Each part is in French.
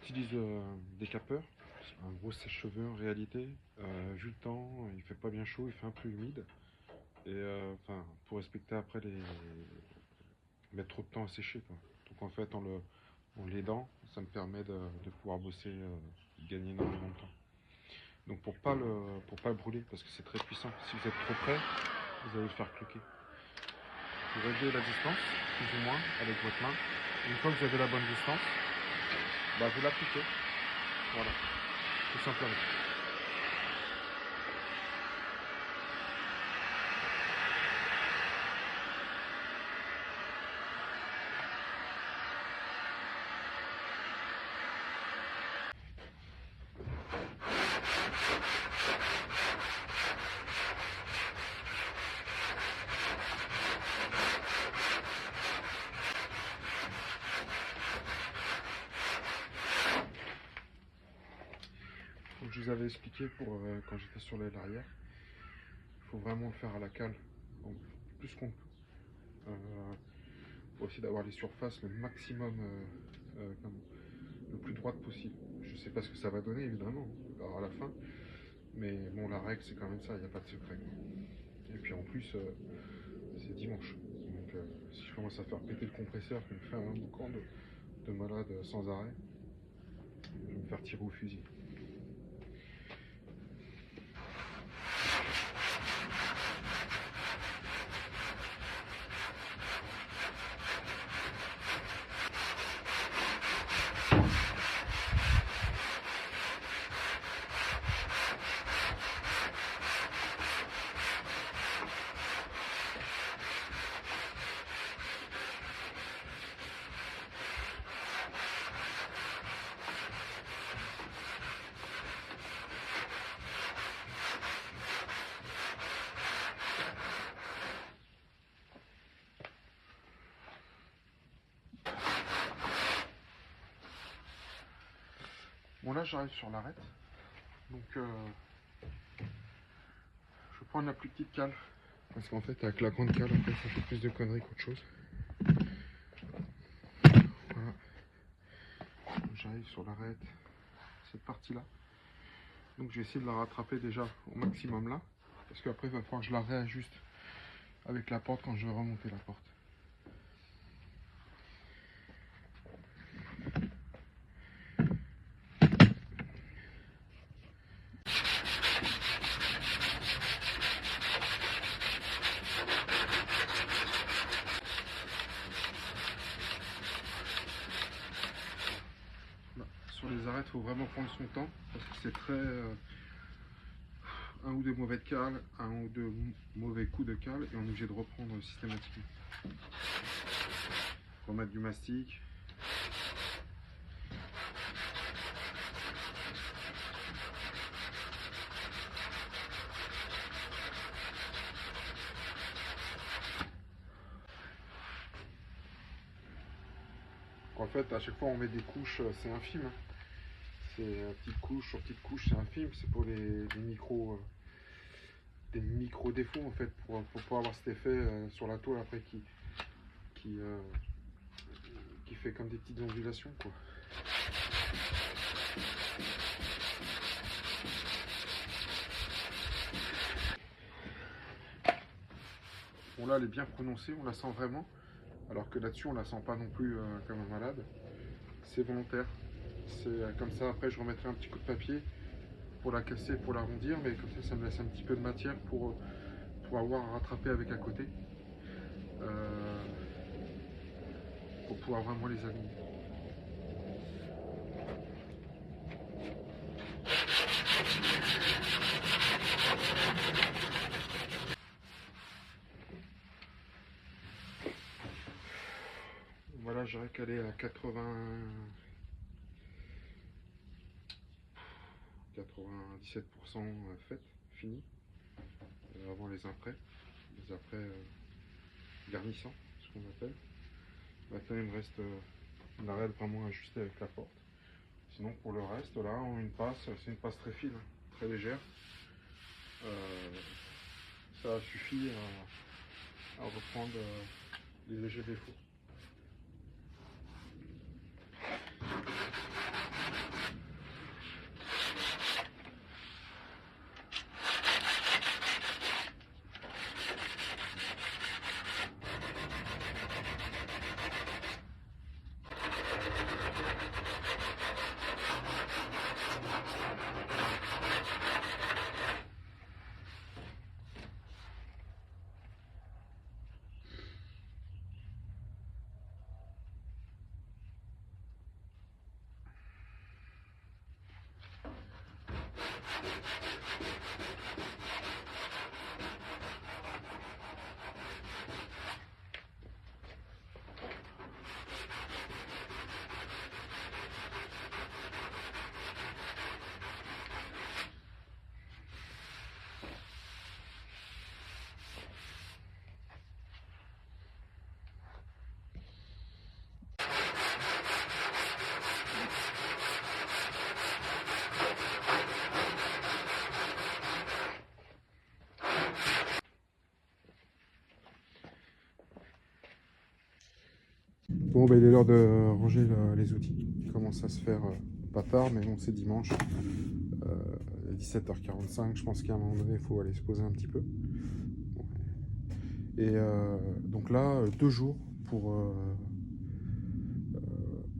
j'utilise des capeurs. C'est un gros sèche-cheveux en réalité. Vu le temps, il fait pas bien chaud, il fait un peu humide. Et enfin, pour respecter après les. Mettre trop de temps à sécher quoi. Donc en fait, en l'aidant, ça me permet de pouvoir bosser, de gagner énormément de temps. Donc pour pas le brûler, parce que c'est très puissant. Si vous êtes trop près, vous allez le faire cloquer. Vous réglez la distance, plus ou moins, avec votre main. Une fois que vous avez la bonne distance, bah vous l'appliquez. Voilà, tout simplement. Comme je vous avais expliqué pour quand j'étais sur l'aile arrière, il faut vraiment le faire à la cale, donc plus qu'on peut. Faut aussi d'avoir les surfaces le maximum, le plus droite possible. Je sais pas ce que ça va donner évidemment, on verra à la fin, mais bon la règle c'est quand même ça, il n'y a pas de secret. Et puis en plus c'est dimanche, donc si je commence à faire péter le compresseur qui me fait un boucan de malade sans arrêt, je vais me faire tirer au fusil. Bon là j'arrive sur l'arête, donc je vais prendre la plus petite cale, parce qu'en fait avec la grande cale après ça fait plus de conneries qu'autre chose. Voilà, j'arrive sur l'arête, cette partie là, donc je vais essayer de la rattraper déjà au maximum là, parce qu'après il va falloir que je la réajuste avec la porte quand je vais remonter la porte. Sur les arêtes, il faut vraiment prendre son temps parce que c'est très un ou deux mauvais de cale, un ou deux mauvais coups de cale et on est obligé de reprendre systématiquement. Remettre du mastic. En fait, à chaque fois on met des couches, c'est infime. C'est petite couche sur petite couche, c'est infime. C'est pour des micro défauts en fait, pour pas avoir cet effet sur la toile après qui, euh, qui fait comme des petites ondulations quoi. Bon là elle est bien prononcée, on la sent vraiment, alors que là-dessus on la sent pas non plus comme un malade. C'est volontaire. C'est comme ça, après je remettrai un petit coup de papier pour la casser, pour l'arrondir, mais comme ça me laisse un petit peu de matière pour avoir à rattraper avec à côté. Pour pouvoir vraiment les aligner. Voilà, j'aurais calé à 97% faite, fini, avant les après garnissants, ce qu'on appelle. Maintenant il me reste une arête vraiment ajustée avec la porte. Sinon pour le reste là, une passe, c'est une passe très fine, très légère. Ça suffit à reprendre les légers défauts. Bon, bah, il est l'heure de ranger les outils. Il commence à se faire pas tard, mais bon, c'est dimanche. 17h45, je pense qu'à un moment donné, il faut aller se poser un petit peu. Et donc là, 2 jours pour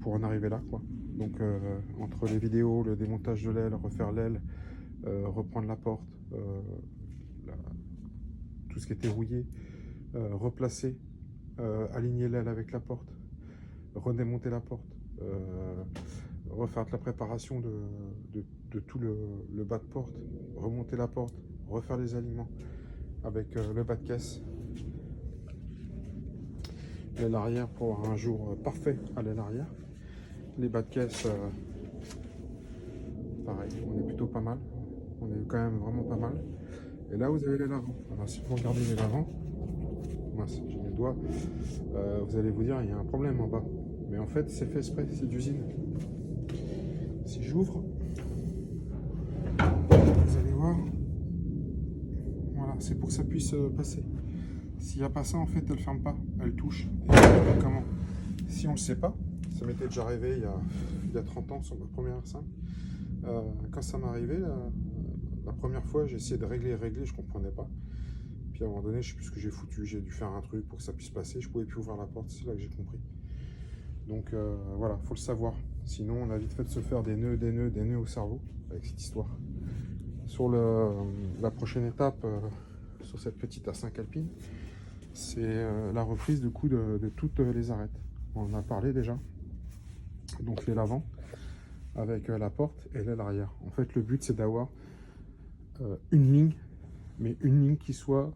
en arriver là, quoi. Donc entre les vidéos, le démontage de l'aile, refaire l'aile, reprendre la porte, tout ce qui était rouillé, replacer, aligner l'aile avec la porte, redémonter la porte, refaire la préparation de tout le bas de porte, remonter la porte, refaire les alignements avec le bas de caisse, l'aile arrière pour avoir un jour parfait à l'aile arrière. Les bas de caisse, pareil, on est plutôt pas mal. On est quand même vraiment pas mal. Et là, vous avez l'aile avant. Alors, si vous regardez l'aile avant, moi, j'ai mes doigts, vous allez vous dire, il y a un problème en bas. Mais en fait, c'est fait exprès, c'est d'usine. Si j'ouvre, vous allez voir, voilà, c'est pour que ça puisse passer. S'il n'y a pas ça, en fait, elle ne ferme pas, elle touche. Et comment? Si on ne le sait pas, ça m'était déjà arrivé il y a 30 ans sur ma première R5. Quand ça m'est arrivé, la première fois, j'ai essayé de régler, je ne comprenais pas. Puis à un moment donné, je ne sais plus ce que j'ai foutu, j'ai dû faire un truc pour que ça puisse passer. Je ne pouvais plus ouvrir la porte, c'est là que j'ai compris. Donc voilà, il faut le savoir. Sinon, on a vite fait de se faire des nœuds au cerveau avec cette histoire. Sur la prochaine étape, sur cette petite A5 Alpine, c'est la reprise du coup de toutes les arêtes. On en a parlé déjà. Donc l'aile avant avec la porte et l'aile arrière. En fait, le but c'est d'avoir une ligne, mais une ligne qui soit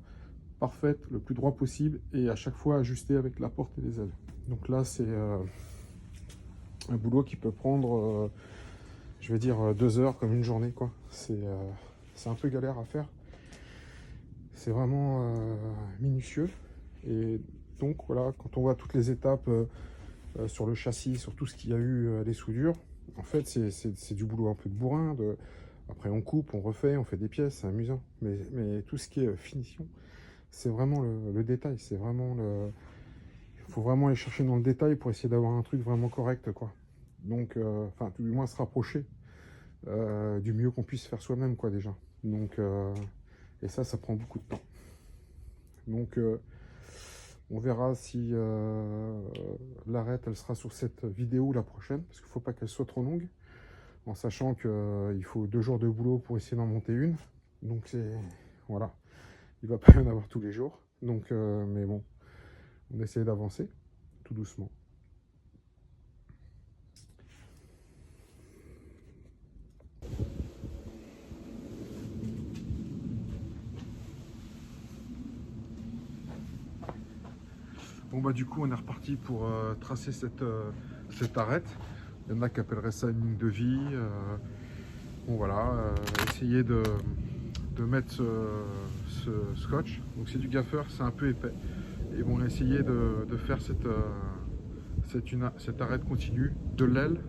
parfaite, le plus droit possible et à chaque fois ajustée avec la porte et les ailes. Donc là, c'est un boulot qui peut prendre, je vais dire, 2 heures comme une journée, quoi. C'est un peu galère à faire. C'est vraiment minutieux. Et donc voilà, quand on voit toutes les étapes sur le châssis, sur tout ce qu'il y a eu, les soudures, en fait c'est du boulot un peu de bourrin. Après on coupe, on refait, on fait des pièces, c'est amusant. Mais tout ce qui est finition, c'est vraiment le détail. C'est vraiment il faut vraiment aller chercher dans le détail pour essayer d'avoir un truc vraiment correct, quoi. Donc, enfin, tout du moins se rapprocher du mieux qu'on puisse faire soi-même, quoi, déjà. Donc, et ça prend beaucoup de temps. Donc, on verra si l'arête, elle sera sur cette vidéo la prochaine, parce qu'il ne faut pas qu'elle soit trop longue, en sachant qu'il faut 2 jours de boulot pour essayer d'en monter une. Donc, voilà, il ne va pas y en avoir tous les jours. Donc, mais bon, on essaie d'avancer tout doucement. Bon bah du coup on est reparti pour tracer cette arête. Il y en a qui appelleraient ça une ligne de vie. Bon voilà, essayer de mettre ce scotch. Donc c'est du gaffeur, c'est un peu épais. Et bon, on a essayé de faire cette arête continue de l'aile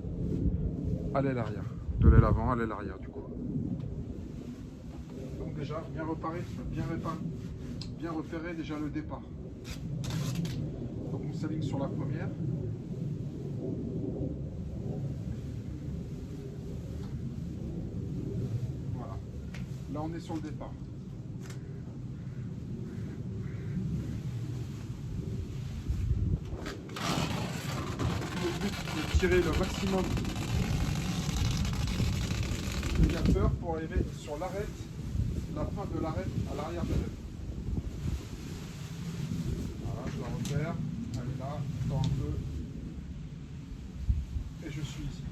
à l'aile arrière. De l'aile avant à l'aile arrière du coup. Donc déjà bien repérer déjà le départ. Donc on s'aligne sur la première. Voilà. Là on est sur le départ. Le but c'est de tirer le maximum de gaffeur pour arriver sur l'arête, la fin de l'arête à l'arrière de l'aile. Voilà, je la repère. Elle est là, encore un peu. Et je suis ici.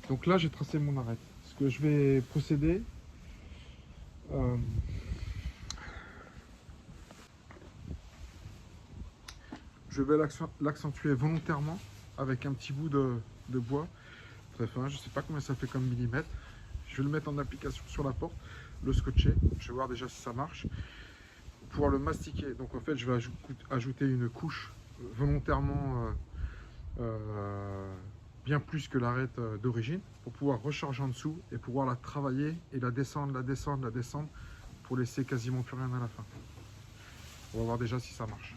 Donc là, j'ai tracé mon arête. Ce que je vais procéder, je vais l'accentuer volontairement avec un petit bout de bois très fin. Je sais pas combien ça fait comme millimètre. Je vais le mettre en application sur la porte, le scotcher. Je vais voir déjà si ça marche. Pour pouvoir le mastiquer. Donc en fait, je vais ajouter une couche volontairement bien plus que l'arête d'origine pour pouvoir recharger en dessous et pouvoir la travailler et la descendre, la descendre, la descendre pour laisser quasiment plus rien à la fin. On va voir déjà si ça marche.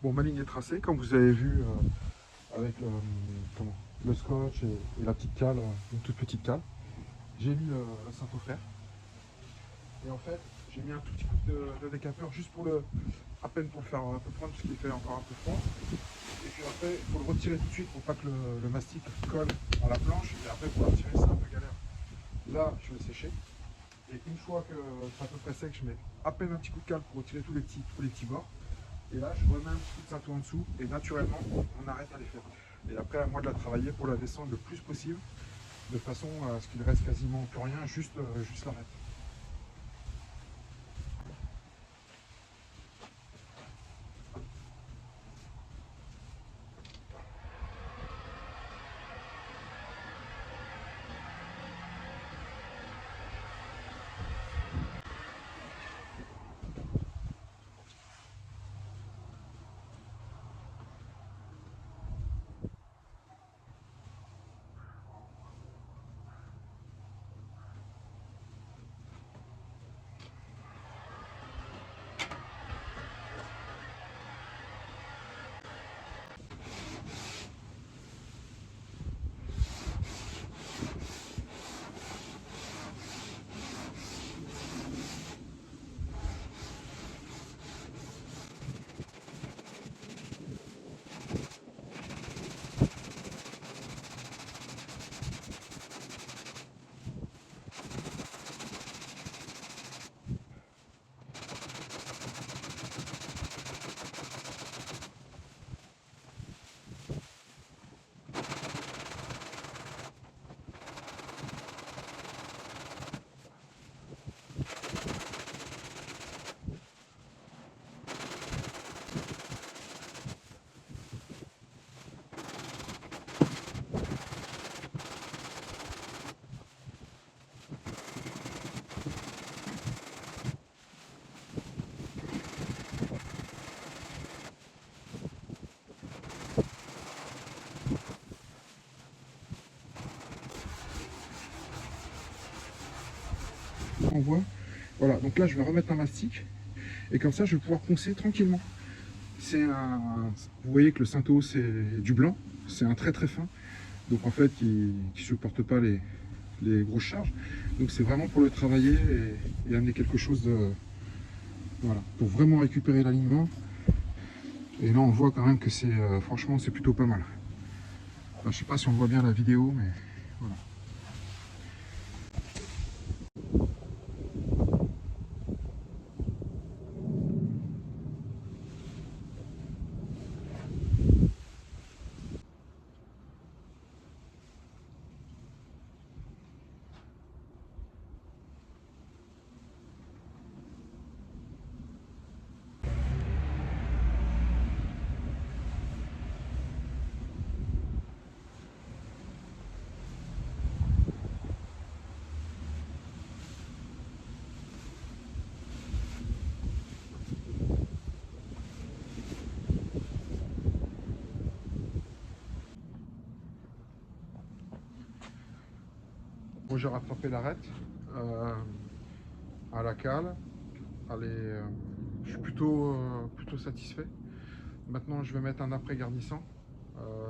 Bon, ma ligne est tracée, comme vous avez vu, avec le scotch et la petite cale, une toute petite cale. J'ai mis le Saint-Fer. Et en fait, j'ai mis un tout petit coup de décapeur juste à peine pour le faire un peu prendre, parce qu'il fait encore un peu froid. Et puis après, il faut le retirer tout de suite pour pas que le mastic colle à la planche. Et après, pour le retirer, c'est un peu galère. Là, je vais le sécher. Et une fois que c'est à peu près sec, je mets à peine un petit coup de cale pour retirer tous les petits bords. Et là, je remets un petit coup de ceinture en dessous. Et naturellement, on arrête à les faire. Et après, à moi de la travailler pour la descendre le plus possible, de façon à ce qu'il reste quasiment plus rien, juste l'arête. Voilà, donc là je vais remettre un mastic et comme ça je vais pouvoir poncer tranquillement. Vous voyez que le Cinto c'est du blanc, c'est un très très fin, donc en fait qui ne supporte pas les grosses charges. Donc c'est vraiment pour le travailler et amener quelque chose de... Voilà, pour vraiment récupérer l'alignement. Et là on voit quand même que c'est franchement c'est plutôt pas mal. Enfin, je sais pas si on voit bien la vidéo, mais voilà. Bon, j'ai rattrapé l'arête à la cale. Je suis plutôt satisfait. Maintenant, je vais mettre un après garnissant.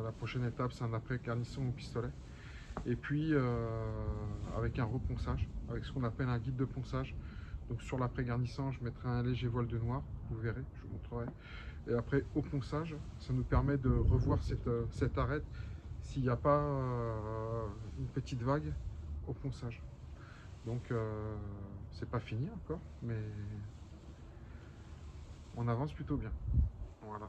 La prochaine étape, c'est un après garnissant au pistolet. Et puis, avec un reponçage, avec ce qu'on appelle un guide de ponçage. Donc, sur l'après garnissant, je mettrai un léger voile de noir. Vous verrez, je vous montrerai. Et après, au ponçage, ça nous permet de revoir cette arête s'il n'y a pas une petite vague au ponçage. Donc, c'est pas fini encore, mais on avance plutôt bien. Voilà.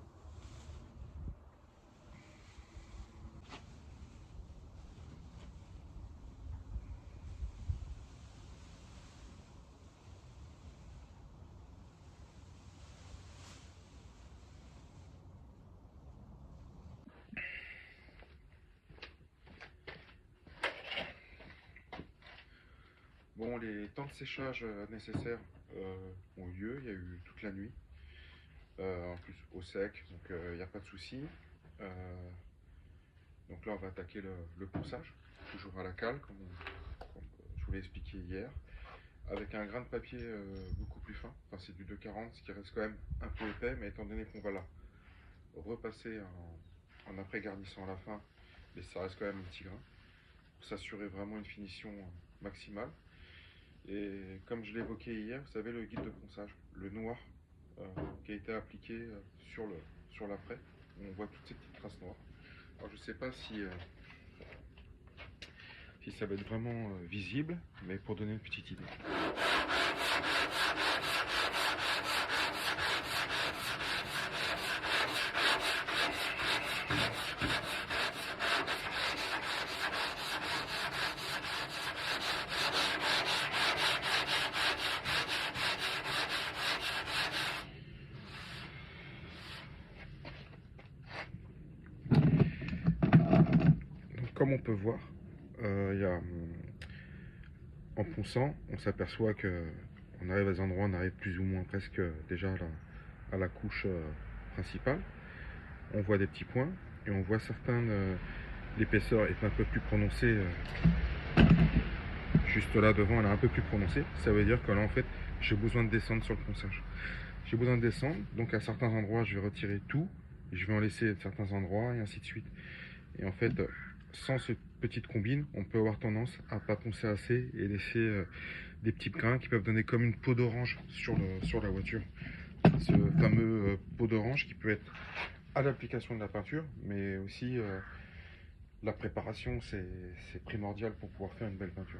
Bon, les temps de séchage nécessaires ont eu lieu, il y a eu toute la nuit, en plus au sec, donc il n'y a pas de souci. Donc là, on va attaquer le ponçage, toujours à la cale, comme je vous l'ai expliqué hier, avec un grain de papier beaucoup plus fin, enfin c'est du 2,40, ce qui reste quand même un peu épais, mais étant donné qu'on va là repasser en après-garnissant à la fin, mais ça reste quand même un petit grain, pour s'assurer vraiment une finition maximale. Et comme je l'évoquais hier, vous savez, le guide de ponçage, le noir qui a été appliqué sur l'après, on voit toutes ces petites traces noires. Alors je ne sais pas si ça va être vraiment visible, mais pour donner une petite idée. Donc, comme on peut voir, en ponçant, on s'aperçoit que on arrive à des endroits, on arrive plus ou moins presque déjà à la couche principale. On voit des petits points et on voit l'épaisseur est un peu plus prononcée. Juste là devant, elle est un peu plus prononcée. Ça veut dire que là, en fait, j'ai besoin de descendre sur le ponçage. J'ai besoin de descendre, donc à certains endroits, je vais retirer tout, je vais en laisser à certains endroits et ainsi de suite. Et en fait, sans cette petite combine, on peut avoir tendance à pas poncer assez et laisser des petits grains qui peuvent donner comme une peau d'orange sur la voiture. Ce fameux peau d'orange qui peut être à l'application de la peinture, mais aussi la préparation, c'est primordial pour pouvoir faire une belle peinture.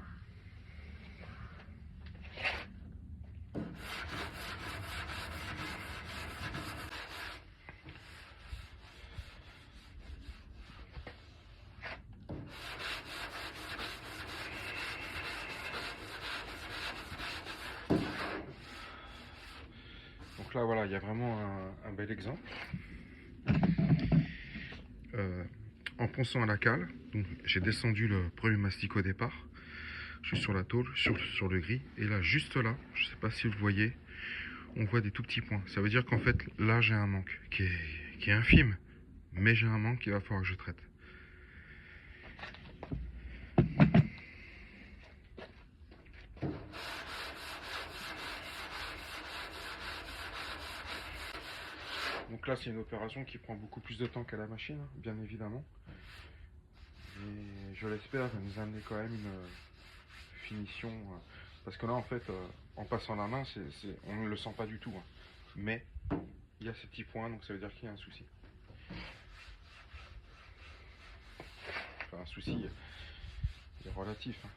Donc là, voilà, il y a vraiment un bel exemple. En ponçant à la cale, j'ai descendu le premier mastic au départ. Je suis sur la tôle, sur le gris. Et là, juste là, je ne sais pas si vous le voyez, on voit des tout petits points. Ça veut dire qu'en fait, là, j'ai un manque qui est infime. Mais j'ai un manque qu'il va falloir que je traite. Donc là, c'est une opération qui prend beaucoup plus de temps qu'à la machine, hein, bien évidemment. Et je l'espère, va nous amener quand même une finition. Parce que là, en fait, en passant la main, on ne le sent pas du tout, hein. Mais il y a ces petits points, donc ça veut dire qu'il y a un souci. Enfin, un souci est relatif, hein.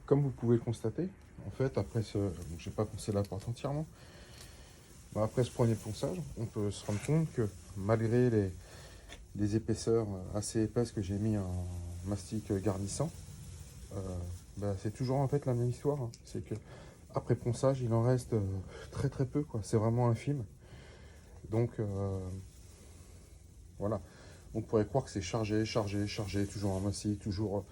Comme vous pouvez le constater, en fait, après ce... Donc, je n'ai pas poncé la porte entièrement. Mais après ce premier ponçage, on peut se rendre compte que malgré les épaisseurs assez épaisses que j'ai mis en mastic garnissant, c'est toujours en fait la même histoire, hein. C'est que après ponçage, il en reste très très peu, quoi. C'est vraiment infime. Donc voilà, on pourrait croire que c'est chargé, chargé, chargé, toujours en mastic, toujours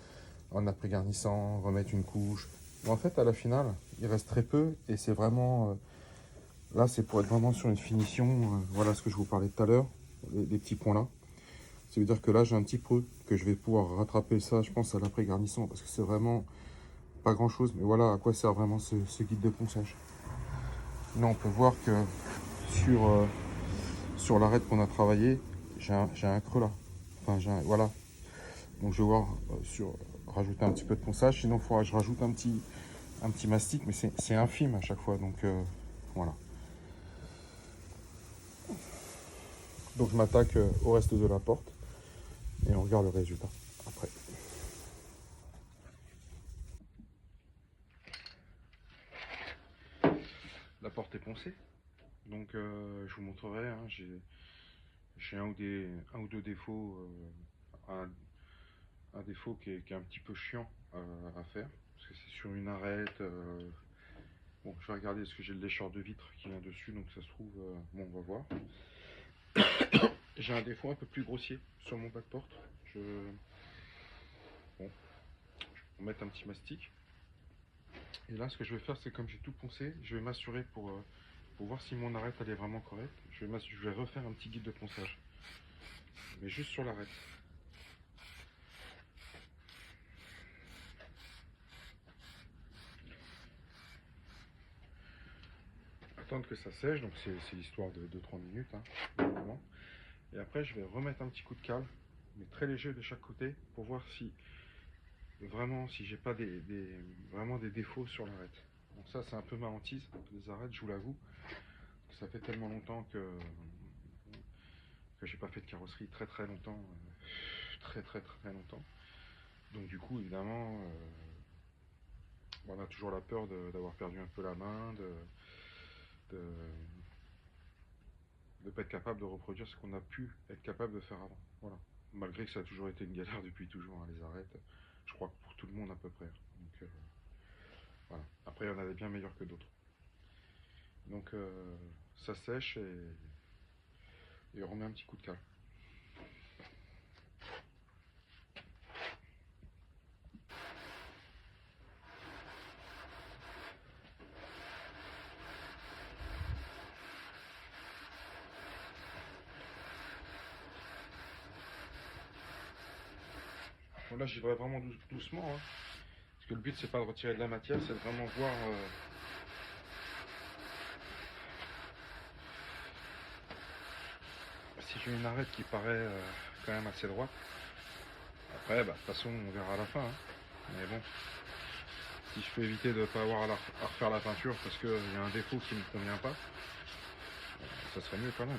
en après garnissant, remettre une couche. Mais en fait, à la finale, il reste très peu et c'est vraiment... là, c'est pour être vraiment sur une finition. Voilà ce que je vous parlais tout à l'heure, les petits points là. Ça veut dire que là, j'ai un petit peu que je vais pouvoir rattraper ça, je pense, à l'après garnissant parce que c'est vraiment pas grand chose. Mais voilà à quoi sert vraiment ce guide de ponçage. Là, on peut voir que sur l'arête qu'on a travaillé, j'ai un creux là. Enfin, voilà. Donc, je vais voir rajouter un petit peu de ponçage. Sinon, il faudra que je rajoute un petit mastic, mais c'est infime à chaque fois. Donc, voilà. Donc, je m'attaque au reste de la porte et on regarde le résultat après. La porte est poncée. Donc, je vous montrerai. Hein, j'ai un ou deux défauts. Un défaut qui est un petit peu chiant à faire, parce que c'est sur une arête. Bon, je vais regarder parce que j'ai le lécheur de vitre qui vient dessus, donc ça se trouve, bon, on va voir. J'ai un défaut un peu plus grossier sur mon bas de porte. Bon, je vais mettre un petit mastic. Et là, ce que je vais faire, c'est comme j'ai tout poncé, je vais m'assurer pour voir si mon arête elle est vraiment correcte. Je vais refaire un petit guide de ponçage, mais juste sur l'arête. Attendre que ça sèche, donc c'est l'histoire de 2-3 minutes, hein, normalement. Et après, je vais remettre un petit coup de cale, mais très léger de chaque côté, pour voir si vraiment, si j'ai pas vraiment des défauts sur l'arête. Donc ça, c'est un peu ma hantise, les arêtes, je vous l'avoue. Ça fait tellement longtemps que j'ai pas fait de carrosserie, très très longtemps, très longtemps. Donc du coup, évidemment, on a toujours la peur d'avoir perdu un peu la main, de ne pas être capable de reproduire ce qu'on a pu être capable de faire avant. Voilà. Malgré que ça a toujours été une galère depuis toujours, hein, les arêtes. Je crois que pour tout le monde à peu près. Donc voilà. Après, il y en avait bien meilleurs que d'autres. Donc ça sèche et on remet un petit coup de cale. Bon, là, j'y vais vraiment doucement, hein, parce que le but, c'est pas de retirer de la matière, c'est de vraiment voir si j'ai une arête qui paraît quand même assez droite. Après, de toute façon, on verra à la fin, hein. Mais bon, si je peux éviter de ne pas avoir à refaire la peinture parce qu'il y a un défaut qui ne me convient pas, ça serait mieux quand même.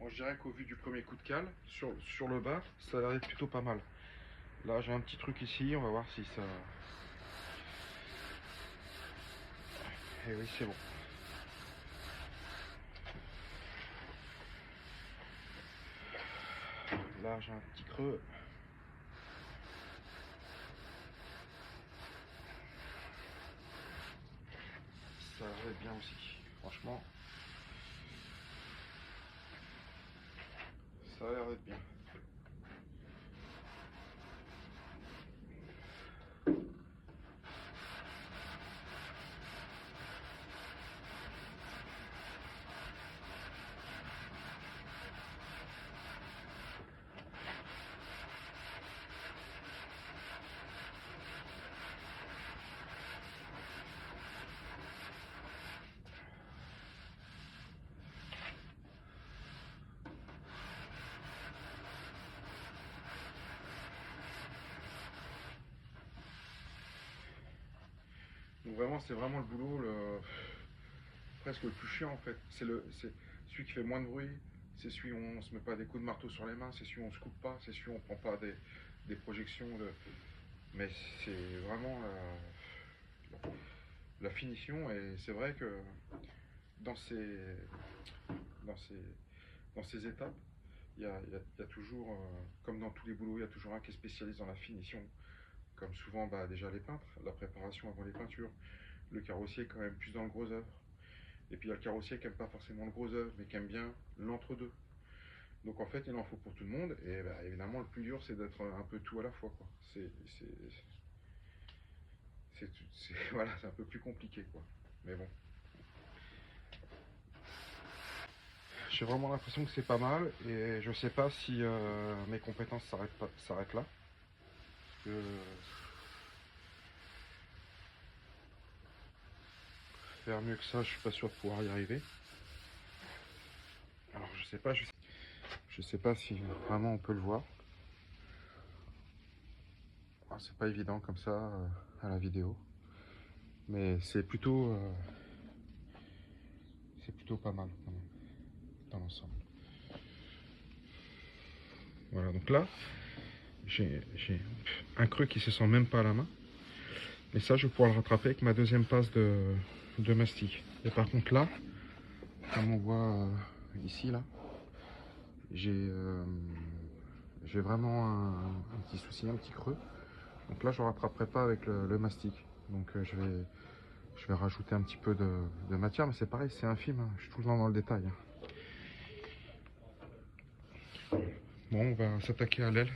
Bon, je dirais qu'au vu du premier coup de cale, sur le bas, ça a l'air d'être plutôt pas mal. Là, j'ai un petit truc ici, on va voir si ça... Eh oui, c'est bon. Là, j'ai un petit creux. Ça a l'air d'être bien aussi, franchement. Ça a l'air d'être bien. Donc vraiment, c'est vraiment le boulot presque le plus chiant en fait. C'est celui qui fait moins de bruit, c'est celui où on se met pas des coups de marteau sur les mains, c'est celui où on se coupe pas, c'est celui où on prend pas des projections de... Mais c'est vraiment la finition, et c'est vrai que dans ces, dans ces, dans ces étapes, il y a toujours, comme dans tous les boulots, il y a toujours un qui est spécialiste dans la finition. Comme souvent, bah, déjà les peintres, la préparation avant les peintures. Le carrossier est quand même plus dans le gros œuvre. Et puis il y a le carrossier qui n'aime pas forcément le gros œuvre, mais qui aime bien l'entre-deux. Donc en fait, il en faut pour tout le monde. Et bah, évidemment, le plus dur, c'est d'être un peu tout à la fois, quoi. Voilà, c'est un peu plus compliqué, quoi. Mais bon. J'ai vraiment l'impression que c'est pas mal. Et je sais pas si mes compétences s'arrêtent là. Parce que faire mieux que ça, je suis pas sûr de pouvoir y arriver. Alors je sais pas si vraiment on peut le voir. Ah, c'est pas évident comme ça à la vidéo, mais c'est plutôt pas mal quand même, dans l'ensemble. Voilà, donc là j'ai un creux qui se sent même pas à la main, mais ça je vais pouvoir le rattraper avec ma deuxième passe de mastic. Et par contre là, comme on voit ici là, j'ai vraiment un petit souci, un petit creux. Donc là je ne rattraperai pas avec le mastic. Donc je vais rajouter un petit peu de matière, mais c'est pareil, c'est infime, hein. Je suis tout le temps dans le détail. Bon, on va s'attaquer à l'aile.